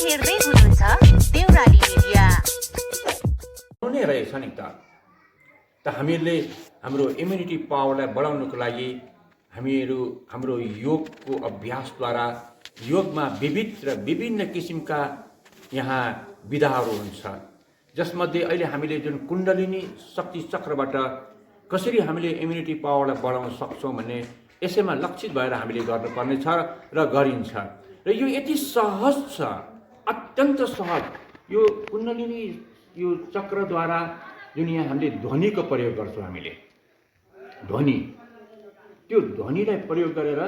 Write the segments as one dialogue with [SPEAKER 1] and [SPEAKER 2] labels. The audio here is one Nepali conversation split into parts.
[SPEAKER 1] हेर्दै हुनुहुन्छ देउराली मिडिया।
[SPEAKER 2] नै रहेछ नि त हामीहरूले हाम्रो इम्युनिटी पावरलाई बढाउनको लागि हाम्रो योगको अभ्यासद्वारा योगमा विविध र विभिन्न किसिमका यहाँ विधाहरू हुन्छ, जसमध्ये अहिले हामीले जुन कुण्डलिनी शक्ति चक्रबाट कसरी हामीले इम्युनिटी पावरलाई बढाउन सक्छौँ भन्ने यसैमा लक्षित भएर हामीले गर्नुपर्ने छ र गरिन्छ। र यो यति सहज छ, अत्यन्त सहज। यो कुण्डलिनी यो चक्रद्वारा जुन यहाँ हामीले ध्वनिको प्रयोग गर्छौँ, हामीले त्यो ध्वनिलाई प्रयोग गरेर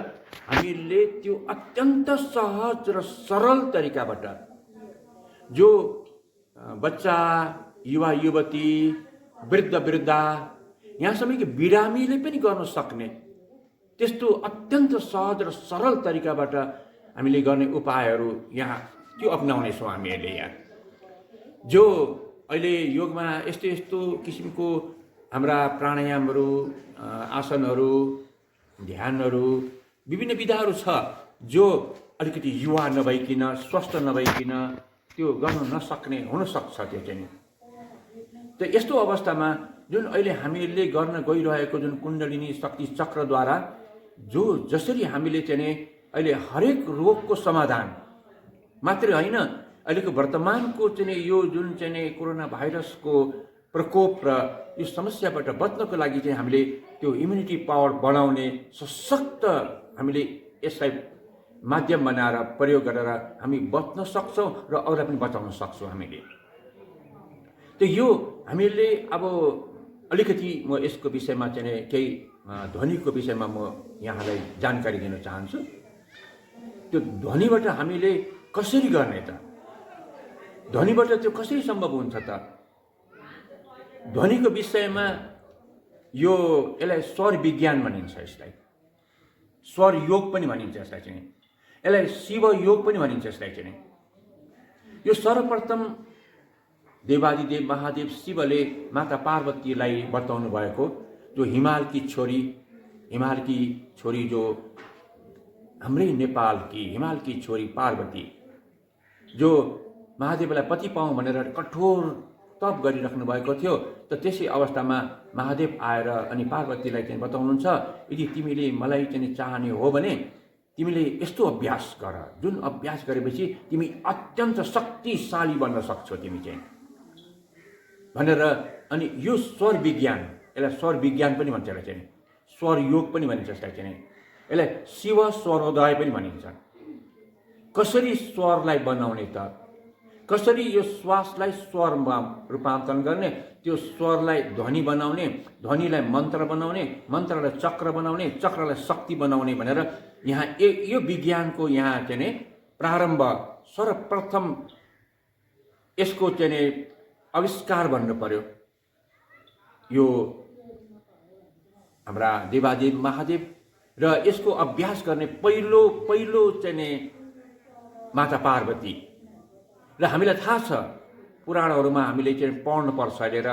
[SPEAKER 2] हामीले त्यो अत्यन्त सहज र सरल तरिकाबाट जो बच्चा, युवा युवती, वृद्ध वृद्धा, यहाँसम्म कि बिरामीले पनि गर्न सक्ने त्यस्तो अत्यन्त सहज र सरल तरिकाबाट हामीले गर्ने उपायहरू यहाँ त्यो अपनाउनेछौँ हामीहरूले। यहाँ जो अहिले योगमा यस्तो यस्तो किसिमको हाम्रा प्राणायामहरू, आसनहरू, ध्यानहरू, विभिन्न विधाहरू छ जो अलिकति युवा नभइकन, स्वस्थ नभइकन त्यो गर्न नसक्ने हुनसक्छ। त्यो चाहिँ त यस्तो अवस्थामा जुन अहिले हामीले गर्न गइरहेको जुन कुण्डलिनी शक्ति चक्रद्वारा जो जसरी हामीले चाहिँ अहिले हरेक रोगको समाधान मात्रै होइन, अहिलेको वर्तमानको चाहिँ यो जुन चाहिँ कोरोना भाइरसको प्रकोप र यो समस्याबाट बच्नको लागि चाहिँ हामीले त्यो इम्युनिटी पावर बढाउने सशक्त हामीले यसलाई माध्यम बनाएर प्रयोग गरेर हामी बच्न सक्छौँ र अरूलाई पनि बचाउन सक्छौँ हामीले। त यो हामीले अब अलिकति म यसको विषयमा चाहिँ केही ध्वनिको विषयमा म यहाँलाई जानकारी दिन चाहन्छु। त्यो ध्वनिबाट हामीले कसरी गर्ने त? ध्वनिबाट त्यो कसरी सम्भव हुन्छ त? ध्वनिको विषयमा यसलाई स्वर विज्ञान भनिन्छ, यसलाई स्वर योग पनि भनिन्छ, यसलाई चाहिँ यसलाई शिव योग पनि भनिन्छ। यसलाई चाहिँ यो सर्वप्रथम देवादिदेव महादेव शिवले माता पार्वतीलाई बताउनु भएको, जो हिमालकी छोरी जो हाम्रै नेपालकी हिमालकी छोरी पार्वती, जो महादेवलाई पति पाऊँ भनेर कठोर तप गरिराख्नु भएको थियो। त त्यसै अवस्थामा महादेव आएर अनि पार्वतीलाई चाहिँ बताउनुहुन्छ, यदि तिमीले मलाई चाहिँ चाहने हो भने तिमीले यस्तो अभ्यास गर, जुन अभ्यास गरेपछि तिमी अत्यन्त शक्तिशाली बन्न सक्छौ तिमी चाहिँ भनेर। अनि यो स्वर विज्ञान, यसलाई स्वर विज्ञान पनि भन्छ, यसलाई चाहिँ स्वर योग पनि भनिन्छ, यसलाई चाहिँ यसलाई शिव स्वरोदय पनि भनिन्छ। कसरी स्वरलाई बनाउने त? कसरी यो श्वासलाई स्वरमा रूपान्तरण गर्ने, त्यो स्वरलाई ध्वनि बनाउने, ध्वनिलाई मन्त्र बनाउने, मन्त्रलाई चक्र बनाउने, चक्रलाई शक्ति बनाउने भनेर यहाँ यो विज्ञानको यहाँ चाहिँ प्रारम्भ सर्वप्रथम यसको चाहिँ आविष्कार भन्नु पर्यो यो हाम्रा देवादेव महादेव। र यसको अभ्यास गर्ने पहिलो चाहिँ माता पार्वती। र हामीलाई थाहा छ, पुराणहरूमा हामीले चाहिँ पढ्नु पर्छ अरे, र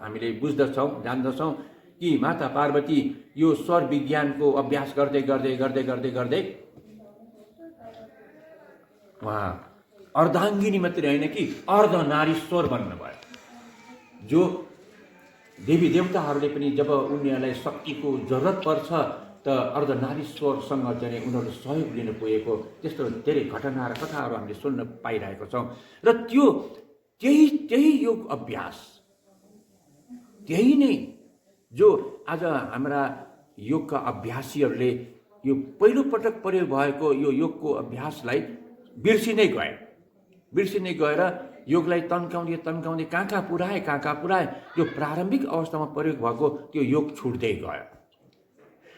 [SPEAKER 2] हामीले बुझ्दछौँ, जान्दछौँ कि माता पार्वती यो स्वर विज्ञानको अभ्यास गर्दै गर्दै गर्दै गर्दै गर्दै उहाँ अर्धाङ्गिनी मात्रै होइन कि अर्धनारीश्वर बन्नुभयो। जो देवी देवताहरूले पनि जब उनीहरूलाई शक्तिको जरुरत पर्छ त अर्धनारीश्वरसँग चाहिँ उनीहरू सहयोग लिन पुगेको त्यस्तो धेरै घटना र कथाहरू हामीले सुन्न पाइरहेको छौँ। र त्यही योग अभ्यास, त्यही नै जो आज हाम्रा योगका अभ्यासीहरूले यो पहिलोपटक प्रयोग भएको यो योगको अभ्यासलाई बिर्सिनै गएर योगलाई तन्काउँदै कहाँ पुऱ्याए जो प्रारम्भिक अवस्थामा प्रयोग भएको त्यो योग छुट्दै गयो।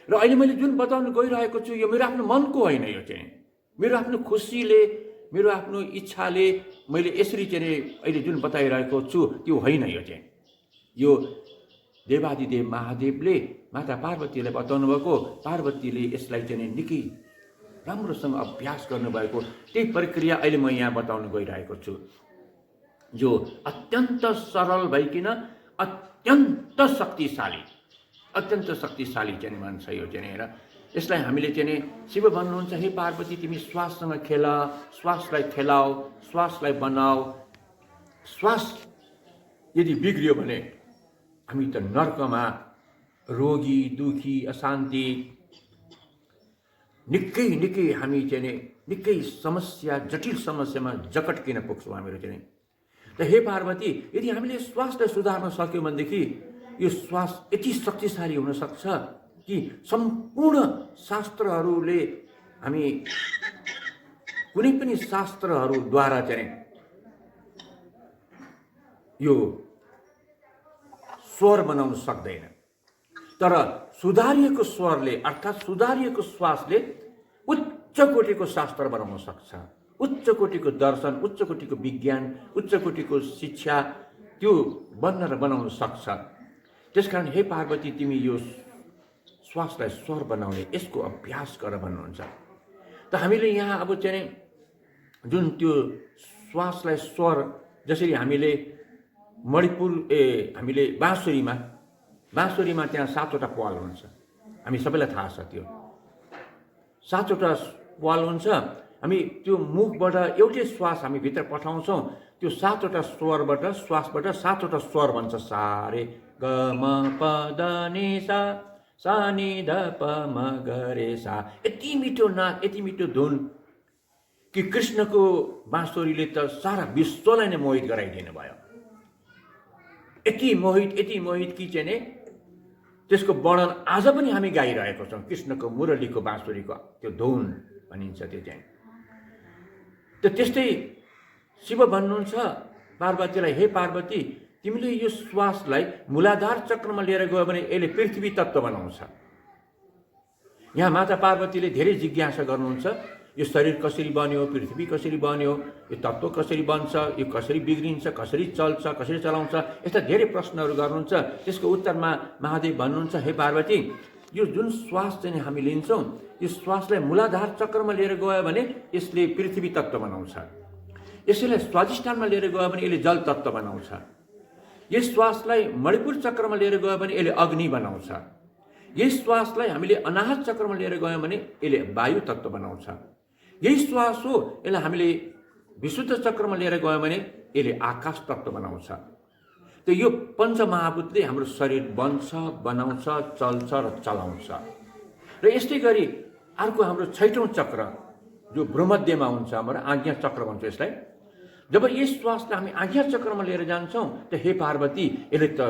[SPEAKER 2] र अहिले मैले जुन बताउन गइरहेको छु यो मेरो आफ्नो मनको होइन, यो चाहिँ मेरो आफ्नो खुसीले, मेरो आफ्नो इच्छाले मैले यसरी चाहिँ अहिले जुन बताइरहेको छु त्यो होइन। यो चाहिँ यो देवादिदेव महादेवले माता पार्वतीलाई बताउनु भएको, पार्वतीले यसलाई चाहिँ निकै राम्रोसँग अभ्यास गर्नुभएको त्यही प्रक्रिया अहिले म यहाँ बताउन गइरहेको छु, जो अत्यन्त सरल भइकन अत्यन्त शक्तिशाली चाहिँ मान्छ यो चाहिँ। यसलाई हामीले चाहिँ नि शिव भन्नुहुन्छ, हे पार्वती तिमी श्वाससँग खेल, श्वासलाई खेलाऊ, श्वासलाई बनाऊ। श्वास यदि बिग्रियो भने हामी त नर्कमा रोगी, दुखी, अशान्ति, निकै हामी चाहिँ नि निकै समस्या, जटिल समस्यामा जकटकिन पुग्छौँ हामीहरू चाहिँ। त हे पार्वती, यदि हामीले श्वासलाई सुधार्न सक्यौँ भनेदेखि यो श्वास यति शक्तिशाली हुनसक्छ कि सम्पूर्ण शास्त्रहरूले, हामी कुनै पनि शास्त्रहरूद्वारा चाहिँ यो स्वर बनाउन सक्दैन। तर सुधारिएको स्वरले अर्थात् सुधारिएको श्वासले उच्च कोटिको शास्त्र बनाउन सक्छ, उच्च कोटिको दर्शन, उच्च कोटिको विज्ञान, उच्च कोटिको शिक्षा त्यो बन्न र बनाउन सक्छ। त्यसकारण हे पार्वती तिमी यो श्वासलाई स्वर बनाउने यसको अभ्यास गर भन्नुहुन्छ। त हामीले यहाँ अब चाहिँ जुन त्यो श्वासलाई स्वर, जसरी हामीले मणिपुर हामीले बाँसुरीमा त्यहाँ 7वटा प्वाल हुन्छ, हामी सबैलाई थाहा छ। त्यो 7वटा प्वाल हुन्छ। हामी त्यो मुखबाट एउटै श्वास हामी भित्र पठाउँछौँ, त्यो 7वटा श्वासबाट 7वटा स्वर बन्छ। सा रे ग म प द नि सा, सा नि ध प म ग रे सा। यति मिठो नाच, यति मिठो धुन कि कृष्णको बाँसुरीले त सारा विश्वलाई नै मोहित गराइदिनु भयो। यति मोहित कि चाहिँ नि त्यसको वर्णन आज पनि हामी गाइरहेको छौँ। कृष्णको मुरलीको बाँसुरीको त्यो धुन भनिन्छ त्यो चाहिँ। त त्यस्तै शिव भन्नुहुन्छ पार्वतीलाई, हे पार्वती तिमीले यो श्वासलाई मूलाधार चक्रमा लिएर गयो भने यसले पृथ्वी तत्त्व बनाउँछ। यहाँ माता पार्वतीले धेरै जिज्ञासा गर्नुहुन्छ, यो शरीर कसरी बन्यो, पृथ्वी कसरी बन्यो, यो तत्त्व कसरी बन्छ, यो कसरी बिग्रिन्छ, कसरी चल्छ, कसरी चलाउँछ, यस्ता धेरै प्रश्नहरू गर्नुहुन्छ। त्यसको उत्तरमा महादेव भन्नुहुन्छ, हे पार्वती यो जुन श्वास चाहिँ हामी लिन्छौँ, यो श्वासलाई मूलाधार चक्रमा लिएर गयो भने यसले पृथ्वी तत्त्व बनाउँछ। यसैलाई स्वाधिष्ठानमा लिएर गयो भने यसले जल तत्त्व बनाउँछ। यस श्वासलाई मणिपुर चक्रमा लिएर गयो भने यसले अग्नि बनाउँछ। यस श्वासलाई हामीले अनाहत चक्रमा लिएर गयौँ भने यसले वायु तत्त्व बनाउँछ। यही श्वास हो, यसलाई हामीले विशुद्ध चक्रमा लिएर गयौँ भने यसले आकाश तत्त्व बनाउँछ। त यो पञ्चमहाभूतले हाम्रो शरीर बन्छ, बनाउँछ, चल्छ र चलाउँछ। र यस्तै गरी अर्को हाम्रो 6औं चक्र जो भ्रूमध्यमा हुन्छ, हाम्रो आज्ञा चक्र भन्छ यसलाई। जब यस श्वासलाई हामी आज्ञा चक्रमा लिएर जान्छौँ त हे पार्वती यसले त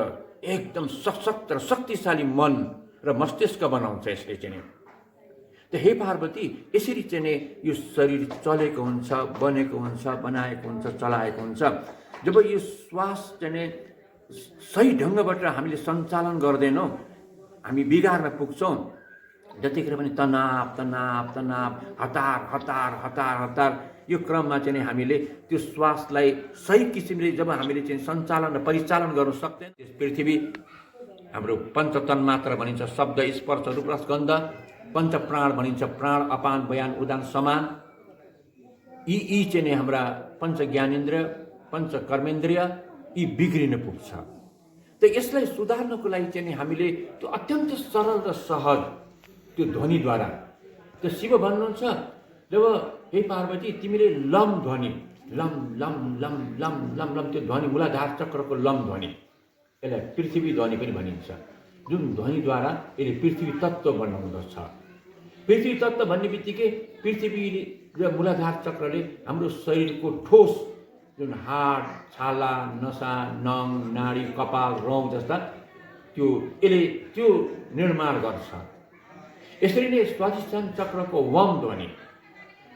[SPEAKER 2] एकदम सशक्त र शक्तिशाली मन र मस्तिष्क बनाउँछ यसले चाहिँ। त हे पार्वती यसरी चाहिँ यो शरीर चलेको हुन्छ, बनेको हुन्छ, बनाएको हुन्छ, चलाएको हुन्छ। जब यो श्वास चाहिँ सही ढङ्गबाट हामीले सञ्चालन गर्दैनौँ, हामी बिगार्न पुग्छौँ। जतिखेर पनि तनाव, हतार यो क्रममा चाहिँ हामीले त्यो श्वासलाई सही किसिमले जब हामीले चाहिँ सञ्चालन र परिचालन गर्न सक्दैन, त्यस पृथ्वी हाम्रो पञ्चतन मात्र भनिन्छ, शब्द, स्पर्श, रूप, रस, गन्ध। पञ्चप्राण भनिन्छ, प्राण, अपान, बयान, उदान, समान। यी चाहिँ हाम्रा पञ्च ज्ञानेन्द्रिय, पञ्च कर्मेन्द्रिय, यी बिग्रिन पुग्छ। त यसलाई सुधार्नको लागि चाहिँ हामीले त्यो अत्यन्त सरल र सहज त्यो ध्वनिद्वारा, त्यो शिव भन्नुहुन्छ, जब हे पार्वती तिमीले लम ध्वनि, lump lump lump lump lump lump, त्यो ध्वनि मूलाधार चक्रको लम ध्वनि, यसलाई पृथ्वी ध्वनि पनि भनिन्छ। जुन ध्वनिद्वारा यसले पृथ्वी तत्त्व बनाउँदछ। पृथ्वी तत्त्व भन्ने बित्तिकै पृथ्वी र मूलाधार चक्रले हाम्रो शरीरको ठोस जुन हाड, छाला, नसा, नङ, नाडी, कपाल, रौँ जस्ता यसले त्यो निर्माण गर्छ। यसरी नै स्वाधिष्ठान चक्रको वम ध्वनि,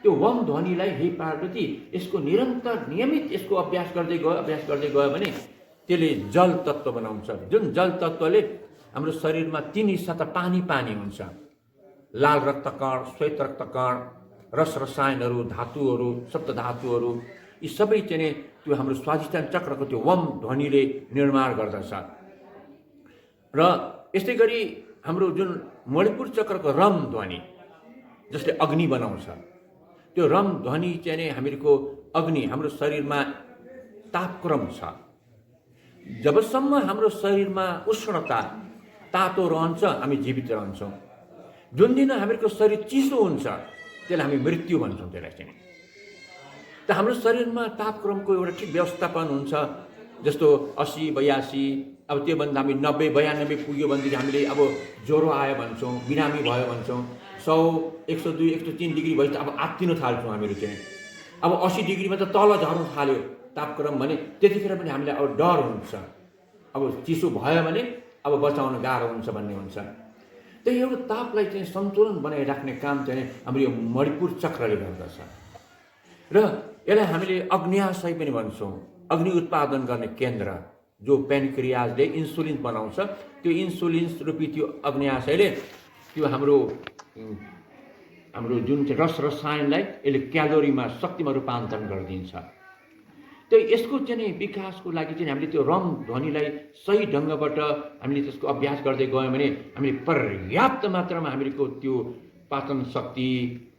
[SPEAKER 2] त्यो वम ध्वनिलाई हे पार्वती यसको निरन्तर नियमित यसको अभ्यास गर्दै गयो भने त्यसले जल तत्त्व बनाउँछ। जुन जल तत्त्वले हाम्रो शरीरमा 3 हिस्सा त पानी हुन्छ। लाल रक्तकण, श्वेत रक्तकण, रस रसायनहरू, धातुहरू, सप्त धातुहरू, यी सबै चाहिँ त्यो हाम्रो स्वाधिष्ठान चक्रको त्यो वम ध्वनिले निर्माण गर्दछ। र यस्तै गरी हाम्रो जुन मणिपुर चक्रको रम ध्वनि, जसले अग्नि बनाउँछ, त्यो रम ध्वनि चाहिँ हामीहरूको अग्नि हाम्रो शरीरमा तापक्रम छ। जबसम्म हाम्रो शरीरमा उष्णता, तातो रहन्छ हामी जीवित रहन्छौँ। जुन दिन हामीहरूको शरीर चिसो हुन्छ त्यसलाई हामी मृत्यु भन्छौँ त्यसलाई चाहिँ। त हाम्रो शरीरमा तापक्रमको एउटा ठिक व्यवस्थापन हुन्छ। जस्तो 80 82 अब त्योभन्दा हामी 90 92 पुग्यो भनेदेखि हामीले अब ज्वरो आयो भन्छौँ, बिरामी भयो भन्छौँ। 100 102 103 डिग्री भएपछि अब आत्तिन थाल्छौँ हामीहरू चाहिँ। अब 80 डिग्रीमा त तल झर्नु थाल्यो तापक्रम भने त्यतिखेर पनि हामीलाई अब डर हुन्छ। अब चिसो भयो भने अब बचाउन गाह्रो हुन्छ भन्ने हुन्छ। त्यही एउटा तापलाई चाहिँ सन्तुलन बनाइराख्ने काम चाहिँ हाम्रो यो मणिपुर चक्रले गर्दछ। र यसलाई हामीले अग्न्याशय पनि भन्छौँ, अग्नि उत्पादन गर्ने केन्द्र। जो पेनक्रियाजले इन्सुलिन बनाउँछ, त्यो इन्सुलिन रूपी त्यो अग्न्याशयले त्यो हाम्रो जुन चाहिँ रसायनलाई यसले क्यालोरीमा शक्तिमा रूपान्तरण गरिदिन्छ। त्यो यसको चाहिँ विकासको लागि चाहिँ हामीले त्यो रम ध्वनिलाई सही ढङ्गबाट हामीले त्यसको अभ्यास गर्दै गयौँ भने हामीले पर्याप्त मात्रामा हामीहरूको त्यो पाचन शक्ति,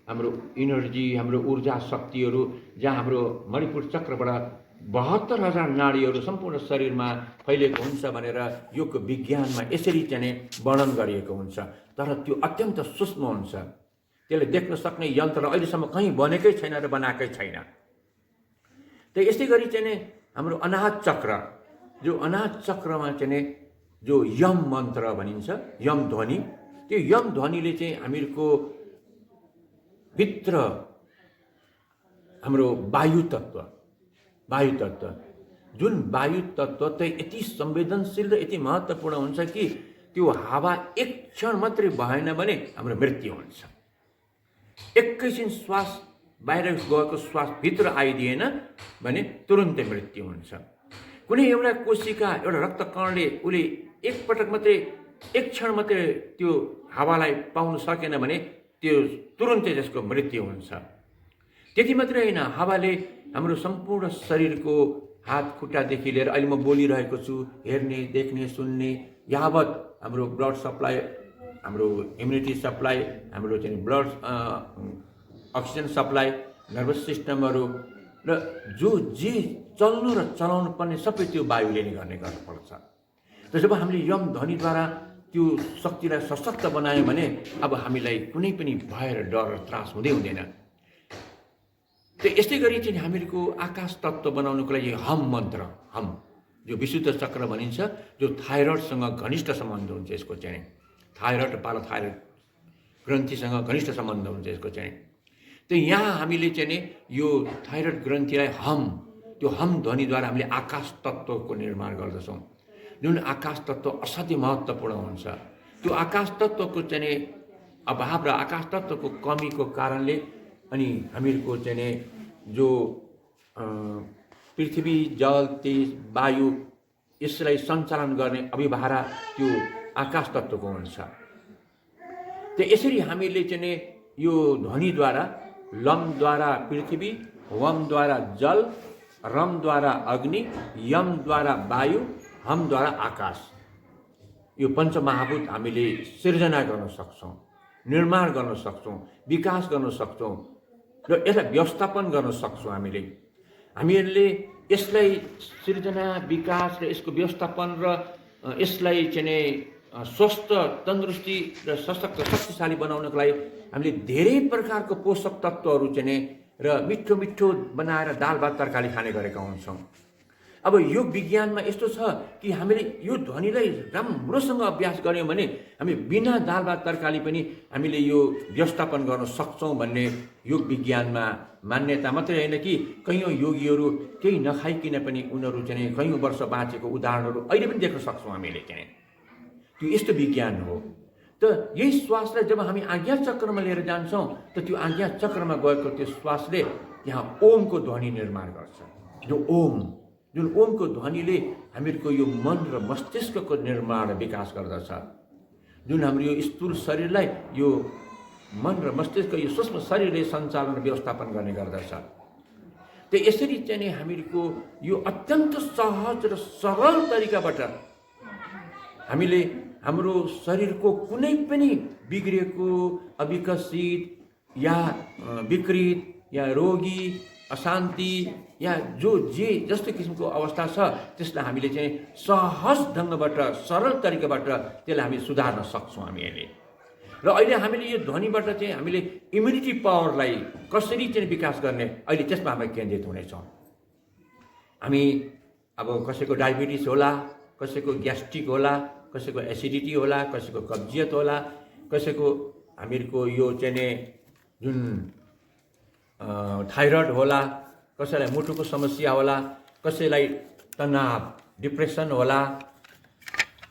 [SPEAKER 2] हाम्रो इनर्जी, हाम्रो ऊर्जा शक्तिहरू जहाँ हाम्रो मणिपुर चक्रबाट 72,000 नाडीहरू सम्पूर्ण शरीरमा फैलिएको हुन्छ भनेर योग विज्ञानमा यसरी चाहिँ वर्णन गरिएको हुन्छ। तर त्यो अत्यन्त सूक्ष्म हुन्छ, त्यसले देख्न सक्ने यन्त्र अहिलेसम्म कहीँ बनेकै छैन र बनाएकै छैन। त यसै गरी चाहिँ हाम्रो अनाहत चक्र, जो अनाहत चक्रमा चाहिँ जो यम मन्त्र भनिन्छ, यम ध्वनि, त्यो यम ध्वनिले चाहिँ हामीहरूको भित्र हाम्रो वायु तत्त्व जुन वायु तत्त्व चाहिँ यति संवेदनशील र यति महत्त्वपूर्ण हुन्छ कि त्यो हावा एक क्षण मात्रै भएन भने हाम्रो मृत्यु हुन्छ। एकैछिन श्वास बाहिर गएको श्वास भित्र आइदिएन भने तुरुन्तै मृत्यु हुन्छ। कुनै एउटा कोशिका, एउटा रक्तकणले उसले एकपटक मात्रै, एक क्षण मात्रै त्यो हावालाई पाउन सकेन भने त्यो तुरुन्तै त्यसको मृत्यु हुन्छ। त्यति मात्रै होइन, हावाले हाम्रो सम्पूर्ण शरीरको हात खुट्टादेखि लिएर अहिले म बोलिरहेको छु, हेर्ने, देख्ने, सुन्ने, यावत हाम्रो ब्लड सप्लाई, हाम्रो इम्युनिटी सप्लाई, हाम्रो चाहिँ ब्लड अक्सिजन सप्लाई, नर्भस सिस्टमहरू र जो जे चल्नु र चलाउनु पर्ने सबै त्यो वायुले नै गर्ने गर्नुपर्छ। र जब हामीले यम ध्वनिद्वारा त्यो शक्तिलाई सशक्त बनायौँ भने अब हामीलाई कुनै पनि भय र डर र त्रास हुँदैन। त यस्तै गरी चाहिँ हामीहरूको आकाश तत्त्व बनाउनुको लागि हम मन्त्र, हम जो विशुद्ध चक्र भनिन्छ, जो थाइरोइडसँग घनिष्ठ सम्बन्ध हुन्छ। यसको चाहिँ थाइरोइड र पाराथाइरोइड ग्रन्थीसँग घनिष्ठ सम्बन्ध हुन्छ यसको चाहिँ। त यहाँ हामीले चाहिँ यो थाइरोइड ग्रन्थीलाई हम, त्यो हम ध्वनिद्वारा हामीले आकाश तत्त्वको निर्माण गर्दछौँ। जुन आकाश तत्त्व असाध्यै महत्त्वपूर्ण हुन्छ। त्यो आकाश तत्त्वको चाहिँ अभाव र आकाश तत्त्वको कमीको कारणले अनि हामीहरूको चाहिँ जो पृथ्वी, जल, तेज, वायु यसलाई सञ्चालन गर्ने अभिभारा त्यो आकाश तत्त्वको हुन्छ। त यसरी हामीले चाहिँ यो ध्वनिद्वारा, लमद्वारा पृथ्वी, वमद्वारा जल, रमद्वारा अग्नि, यमद्वारा वायु, हमद्वारा आकाश, यो पञ्चमहाभूत हामीले सिर्जना गर्न सक्छौँ, निर्माण गर्न सक्छौँ, विकास गर्न सक्छौँ र यसलाई व्यवस्थापन गर्न सक्छौँ। हामीहरूले यसलाई सिर्जना, विकास र यसको व्यवस्थापन र यसलाई चाहिँ स्वस्थ, तन्दुरुस्ती र सशक्त, शक्तिशाली बनाउनको लागि हामीले धेरै प्रकारको पोषक तत्त्वहरू चाहिँ र मिठो मिठो बनाएर दाल भात तरकारी खाने गरेका हुन्छौँ। अब योग विज्ञानमा यस्तो छ कि हामीले यो ध्वनिलाई राम्रोसँग अभ्यास गऱ्यौँ भने हामी बिना दाल भात तरकारी पनि हामीले यो व्यवस्थापन गर्न सक्छौँ भन्ने योग विज्ञानमा मान्यता मात्रै होइन कि कैयौँ योगीहरू केही नखाइकन पनि उनीहरू चाहिँ कैयौँ वर्ष बाँचेको उदाहरणहरू अहिले पनि देख्न सक्छौँ हामीले चाहिँ। त्यो यस्तो विज्ञान हो। त यही श्वासलाई जब हामी आज्ञा चक्रमा लिएर जान्छौँ त त्यो आज्ञा चक्रमा गएको त्यो श्वासले यहाँ ओमको ध्वनि निर्माण गर्छ। जो ओम, जुन ओमको ध्वनिले हामीहरूको यो मन र मस्तिष्कको निर्माण विकास गर्दछ। जुन हाम्रो यो स्थूल शरीरलाई यो मन र मस्तिष्क, यो सूक्ष्म शरीरले सञ्चालन र व्यवस्थापन गर्ने गर्दछ। त यसरी चाहिँ हामीहरूको यो अत्यन्त सहज र सरल तरिकाबाट हामीले हाम्रो शरीरको कुनै पनि बिग्रिएको, अविकसित या विकृत या रोगी, अशान्ति या जो जे जस्तो किसिमको अवस्था छ त्यसलाई हामीले चाहिँ सहज ढङ्गबाट, सरल तरिकाबाट त्यसलाई हामी सुधार्न सक्छौँ। हामीले र अहिले हामीले यो ध्वनिबाट चाहिँ हामीले इम्युनिटी पावरलाई कसरी चाहिँ विकास गर्ने अहिले त्यसमा हामी केन्द्रित हुनेछौँ। हामी अब कसैको डायबिटिस होला, कसैको ग्यास्ट्रिक होला, कसैको एसिडिटी होला, कसैको कब्जियत होला, कसैको हामीहरूको यो चाहिँ जुन थाइरोइड होला, कसैलाई मुटुको समस्या होला, कसैलाई तनाव डिप्रेसन होला,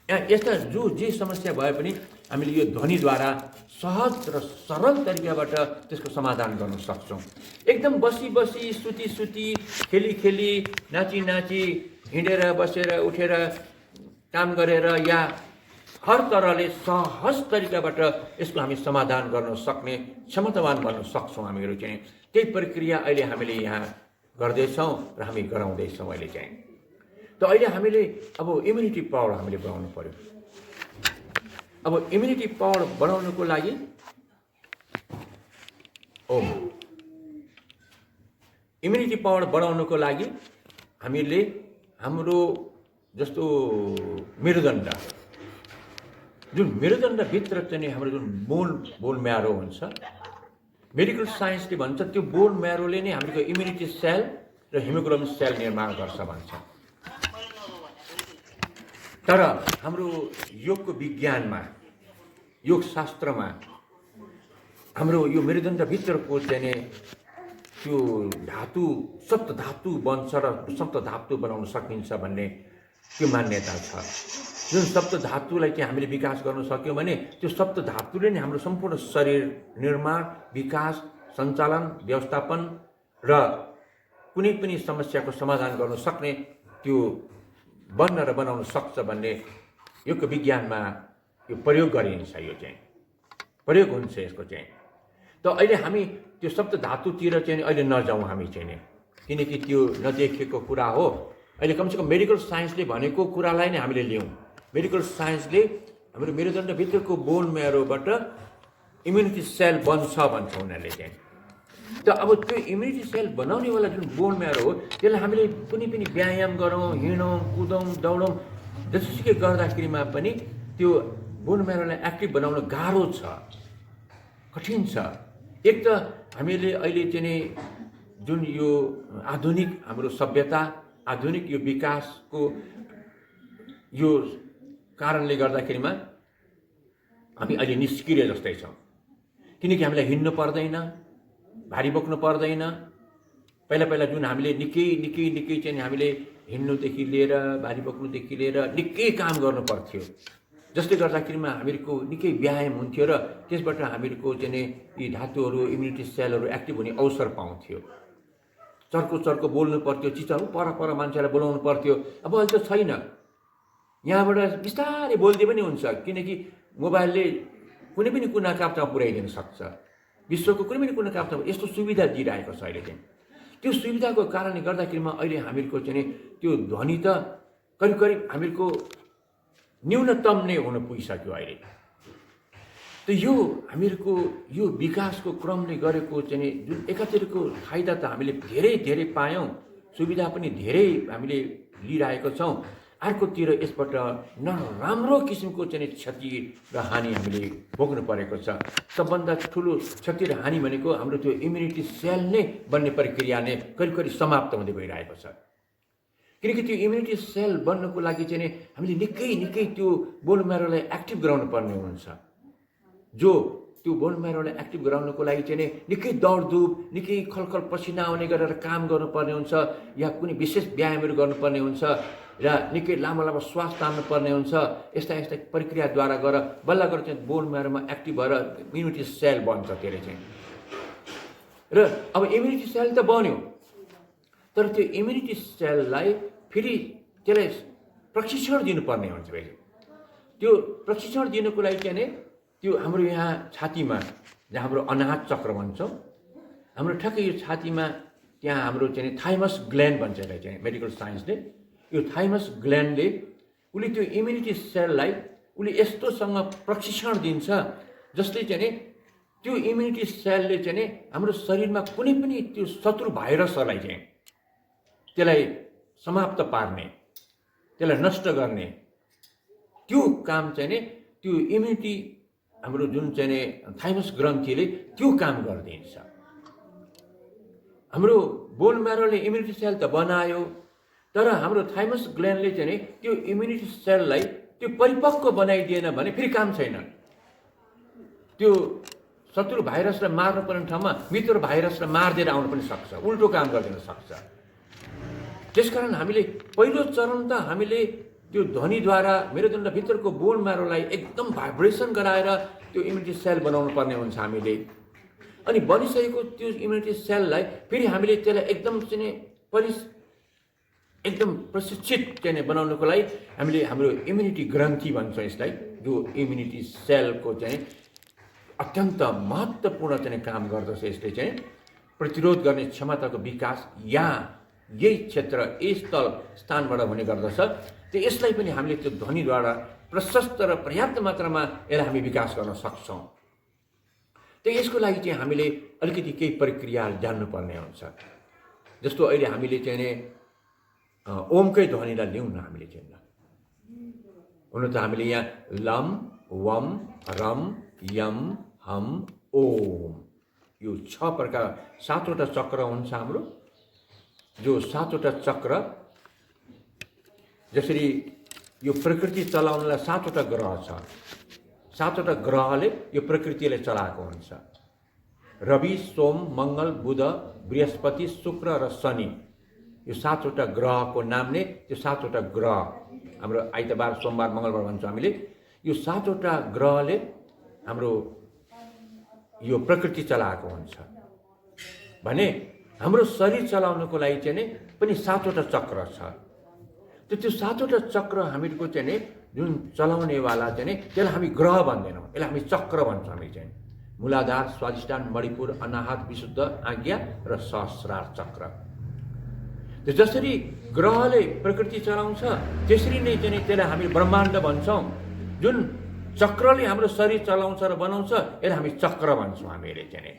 [SPEAKER 2] यस्ता जे समस्या भए पनि हामीले यो ध्वनिद्वारा सहज र सरल तरिकाबाट त्यसको समाधान गर्न सक्छौँ। एकदम बसी सुती खेली नाची हिँडेर बसेर उठेर काम गरेर या हर तरहले सहज तरिकाबाट यसको हामी समाधान गर्न सक्ने क्षमतावान बन्न सक्छौँ हामीहरू चाहिँ। त्यही प्रक्रिया अहिले हामीले यहाँ गर्दैछौँ र हामी गराउँदैछौँ अहिले चाहिँ। त अहिले हामीले अब इम्युनिटी पावर हामीले बढाउनु पर्यो। अब इम्युनिटी पावर बढाउनुको लागि इम्युनिटी पावर बढाउनुको लागि हामीले हाम्रो जस्तो मेरुदण्ड, जुन मेरुदण्डभित्र चाहिँ हाम्रो जुन बोन म्यारो हुन्छ, मेडिकल साइन्सले भन्छ त्यो बोन म्यारोले नै हाम्रो इम्युनिटी सेल र हिमोग्लोबिन सेल निर्माण गर्छ भन्छ। तर हाम्रो योगको विज्ञानमा, योग शास्त्रमा हाम्रो यो मेरुदण्डभित्रको चाहिँ त्यो धातु सप्त धातु बन्छ र सप्त धातु बनाउन सकिन्छ भन्ने त्यो मान्यता छ। जुन सप्त धातुलाई चाहिँ हामीले विकास गर्न सक्यौँ भने त्यो सप्त धातुले नै हाम्रो सम्पूर्ण शरीर निर्माण, विकास, सञ्चालन, व्यवस्थापन र कुनै पनि समस्याको समाधान गर्न सक्ने त्यो बन्न र बनाउन सक्छ भन्ने योगको विज्ञानमा यो प्रयोग गरिन्छ। यो चाहिँ प्रयोग हुन्छ यसको चाहिँ। त अहिले हामी त्यो सप्त धातुतिर चाहिँ अहिले नजाउँ हामी चाहिँ, किनकि त्यो नदेखेको कुरा हो। अहिले कमसेकम मेडिकल साइन्सले भनेको कुरालाई नै हामीले लियौँ। मेडिकल साइन्सले हाम्रो मेरुदण्डभित्रको बोन म्यारोबाट इम्युनिटी सेल बन्छ भन्छ उनीहरूले चाहिँ। त अब त्यो इम्युनिटी सेल बनाउनेवाला जुन बोन म्यारो हो त्यसलाई हामीले कुनै पनि व्यायाम गरौँ, हिँडौँ, कुदौँ, दौडौँ, जसुकै गर्दाखेरिमा पनि त्यो बोन म्यारोलाई एक्टिभ बनाउन गाह्रो छ, कठिन छ। एक त हामीले अहिले चाहिँ जुन यो आधुनिक हाम्रो सभ्यता, आधुनिक यो विकासको यो कारणले गर्दाखेरिमा हामी अहिले निष्क्रिय जस्तै छौँ। किनकि हामीलाई हिँड्नु पर्दैन, भारी बोक्नु पर्दैन। पहिला जुन हामीले निकै चाहिँ हामीले हिँड्नुदेखि लिएर भारी बोक्नुदेखि लिएर निकै काम गर्नु पर्थ्यो, जसले गर्दाखेरिमा हामीहरूको निकै व्यायाम हुन्थ्यो र त्यसबाट हामीहरूको चाहिँ यी धातुहरू, इम्युनिटी सेलहरू एक्टिभ हुने अवसर पाउँथ्यो। चर्को बोल्नु पर्थ्यो, चिचाउ पर मान्छेलाई बोलाउनु पर्थ्यो। अब अहिले त छैन। यहाँबाट बिस्तारै बोल्दै पनि हुन्छ, किनकि मोबाइलले कुनै पनि कुना काप्चामा पुर्याइदिन सक्छ। विश्वको कुनै पनि कुना काप्चामा यस्तो सुविधा दिइरहेको छ अहिले चाहिँ। त्यो सुविधाको कारणले गर्दाखेरिमा अहिले हामीहरूको चाहिँ त्यो ध्वनि त करिब हामीहरूको न्यूनतम नै हुन पुगिसक्यो अहिले। त यो हामीहरूको यो विकासको क्रमले गरेको चाहिँ जुन एकातिरको फाइदा त हामीले धेरै पायौँ, सुविधा पनि धेरै हामीले लिइरहेको छौँ। अर्कोतिर यसबाट नराम्रो किसिमको चाहिँ क्षति र हानि हामीले भोग्नु परेको छ। सबभन्दा ठुलो क्षति र हानि भनेको हाम्रो त्यो इम्युनिटी सेल नै बन्ने प्रक्रिया नै करिब समाप्त हुँदै गइरहेको छ। किनकि त्यो इम्युनिटी सेल बन्नको लागि चाहिँ हामीले निकै त्यो बोन म्यारोलाई एक्टिभ गराउनु पर्ने हुन्छ। जो त्यो बोन म्यारोलाई एक्टिभ गराउनको लागि चाहिँ निकै दौडधुप, निकै खलखल पसिना आउने गरेर काम गर्नुपर्ने हुन्छ, या कुनै विशेष व्यायामहरू गर्नुपर्ने हुन्छ, र निकै लामो श्वास तान्नु पर्ने हुन्छ। यस्ता प्रक्रियाद्वारा बल्ल गरेर चाहिँ बोन म्यारोमा एक्टिभ भएर इम्युनिटी सेल बन्छ त्यसले चाहिँ। र अब इम्युनिटी सेल त बन्यो, तर त्यो इम्युनिटी सेललाई फेरि त्यसलाई प्रशिक्षण दिनुपर्ने हुन्छ। फेरि त्यो प्रशिक्षण दिनुको लागि चाहिँ त्यो हाम्रो यहाँ छातीमा, जहाँ हाम्रो अनाहत चक्र भन्छौँ, हाम्रो ठ्याक्कै यो छातीमा त्यहाँ हाम्रो चाहिँ थाइमस ग्ल्यान्ड भन्छ यसलाई चाहिँ मेडिकल साइन्सले। यो थाइमस ग्ल्यान्डले उसले त्यो इम्युनिटी सेललाई उसले यस्तोसँग प्रशिक्षण दिन्छ जसले चाहिँ त्यो इम्युनिटी सेलले चाहिँ हाम्रो शरीरमा कुनै पनि त्यो शत्रु भाइरसहरूलाई चाहिँ त्यसलाई समाप्त पार्ने, त्यसलाई नष्ट गर्ने त्यो काम चाहिँ त्यो इम्युनिटी हाम्रो जुन चाहिँ नि थाइमस ग्रन्थीले त्यो काम गरिदिन्छ। हाम्रो बोन म्यारोले इम्युनिटी सेल त बनायो, तर हाम्रो थाइमस ग्ल्यान्डले चाहिँ नि त्यो इम्युनिटी सेललाई त्यो परिपक्व बनाइदिएन भने फेरि काम छैन। त्यो शत्रु भाइरसलाई मार्नु पर्ने ठाउँमा मित्र भाइरसलाई मारिदिएर आउनु पनि सक्छ, उल्टो काम गरिदिन सक्छ। त्यसकारण हामीले पहिलो चरण त हामीले त्यो ध्वनिद्वारा मेरुदण्डभित्रको बोन म्यारोलाई एकदम भाइब्रेसन गराएर त्यो इम्युनिटी सेल बनाउनु पर्ने हुन्छ हामीले। अनि बनिसकेको त्यो इम्युनिटी सेललाई फेरि हामीले त्यसलाई एकदम प्रशिक्षित चाहिँ बनाउनुको लागि हामीले हाम्रो इम्युनिटी ग्रन्थी भन्छौँ यसलाई, जो इम्युनिटी सेलको चाहिँ अत्यन्त महत्त्वपूर्ण चाहिँ काम गर्दछ। यसले चाहिँ प्रतिरोध गर्ने क्षमताको विकास यही क्षेत्र स्थानबाट हुने गर्दछ। त्यो यसलाई पनि हामीले त्यो ध्वनिद्वारा प्रशस्त र पर्याप्त मात्रामा यसलाई हामी विकास गर्न सक्छौँ। त्यो यसको लागि चाहिँ हामीले अलिकति केही प्रक्रियाहरू जान्नुपर्ने हुन्छ। जस्तो अहिले हामीले चाहिँ नि ओमकै ध्वनिलाई लिउँ न। हामीले चाहिँ हुन त हामीले यहाँ लम वम रम यम हम ओम यो 6 प्रकार 7वटा चक्र हुन्छ हाम्रो। जो 7वटा चक्र जसरी यो प्रकृति चलाउनलाई 7वटा ग्रह छ, 7वटा ग्रहले यो प्रकृतिलाई चलाएको हुन्छ। रवि, सोम, मङ्गल, बुध, बृहस्पति, शुक्र र शनि यो 7वटा ग्रहको नामले त्यो 7वटा ग्रह हाम्रो आइतबार, सोमबार, मङ्गलबार भन्छौँ हामीले। यो 7वटा ग्रहले हाम्रो यो प्रकृति चलाएको हुन्छ भने हाम्रो शरीर चलाउनको लागि चाहिँ नि पनि 7वटा चक्र छ। त्यो 7वटा चक्र हामीको चाहिँ नि जुन चलाउनेवाला चाहिँ नि त्यसलाई हामी ग्रह भन्दैनौँ, यसलाई हामी चक्र भन्छौँ। हामी चाहिँ मूलाधार, स्वादिष्ठान, मणिपुर, अनाहत, विशुद्ध, आज्ञा र सहस्रार चक्र। त्यो जसरी ग्रहले प्रकृति चलाउँछ त्यसरी नै चाहिँ त्यसलाई हामी ब्रह्माण्ड भन्छौँ। जुन चक्रले हाम्रो शरीर चलाउँछ र बनाउँछ यसलाई हामी चक्र भन्छौँ हामीले चाहिँ।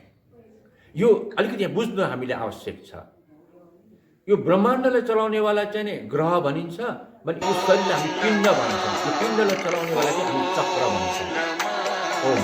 [SPEAKER 2] यो अलिकति यहाँ बुझ्नु हामीले आवश्यक छ। यो ब्रह्माण्डलाई चलाउनेवाला चाहिँ नि ग्रह भनिन्छ भने यो शरीरलाई हामी पिण्ड भन्छौँ। यो पिण्डलाई चलाउनेवाला चाहिँ हामी चक्र भन्छौँ। ओम